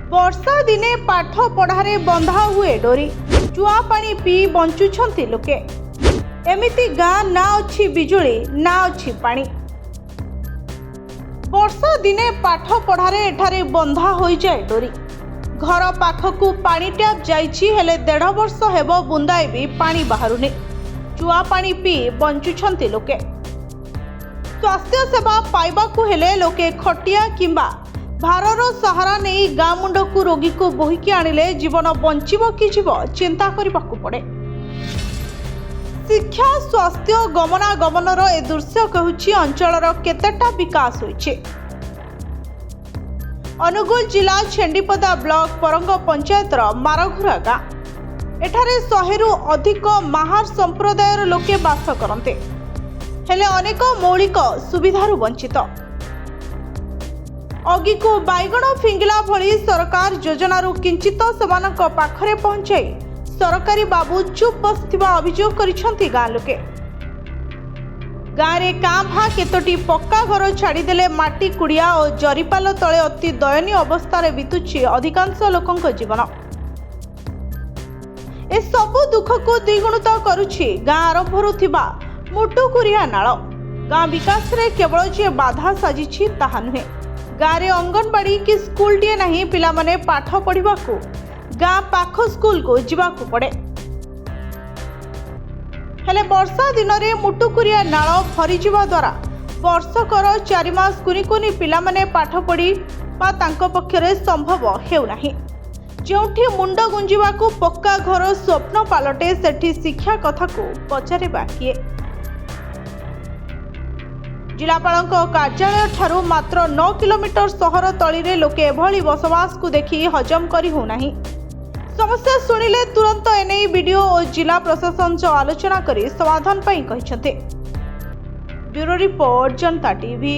वर्षा दिने पाठ पढ़ारे बंधा हुए डोरी चुआ पानी पी बंचुछंती लोके एमिति गाँ ना अच्छी बिजुली ना अच्छी पानी। वर्षा दिने पाठ पढ़ारे एठारे बंधा हो जाए डोरी घर पाखकू पानी ट्याप जाइछि हेले 1.5 वर्ष हेबो बुंदाए भी पानी बाहरुनी चुआ पानी पी बंचुछंती लोके। स्वास्थ्य सेवा पाइबाकू हेले लोके खटिया किंबा भारर सहारा नहीं गाँ मुंडकू रोगी को बोहिकी आनिले जीवन बंचिबो कि जीव चिंता करबाकू पड़े। शिक्षा स्वास्थ्य गमनागमनर ए दृश्य कहूछि अंचलर केतेटा विकास होइछे। अनुगुल जिला छेंडीपदा ब्लॉक परंग पंचायतर मारघुरा गाँ एठारे 100 रु अधिक महार संप्रदायर लोके बास करते हेले अनेक मौलिक सुविधारु वंचित। अगिको बैगण फिंगिला भली सरकार योजनारु किंचित सेमानक पाखरे पहुंचाई सरकारी बाबू चुप बसथिबा अभियोग करिसंती गाँ लोके। गाँव रे कां भा केतोटी पक्का घर छाड़ीदेले माटी कुड़िया और जरीपाल तले अति दयनीय अवस्था बीतुछि अधिकांश लोकंक जीवन। ए सबु दुख को द्विगुणित करुछि गाँ आरंभरु थिबा मुटुकुरिया नाळ। गाँ विकास रे केवल जे बाधा साजिछि ताहा नुहे। गाँव रे अंगनबाड़ी कि स्कूल टीए नहीं पिला माने पाठ पढ़िबाकू गाँ पाख स्कूल को जिबाकू पड़े। हेले वर्षा दिन रे मुटुकुरिया नाळ भरी जिबा द्वारा वर्षकर 4 मास कुनी कुनी पिला माने पाठ पढ़ी बा तांको पक्षरे संभव हेउ नाही। जोठी मुंड गुंजिबाकू पक्का घर स्वप्न पालटे सेठी शिक्षा कथा को पचारे बाकिए। जिलापाल कार्यालय ठारू मात्र 9 किलोमीटर सहर तली लोके एभली बसवास को देखी हजम करी हो नाही। समस्या सुनिले तुरंत एने वीडियो और जिला प्रशासन सह आलोचना करी समाधान पाई कहिसंते। ब्यूरो रिपोर्ट जनता टीवी।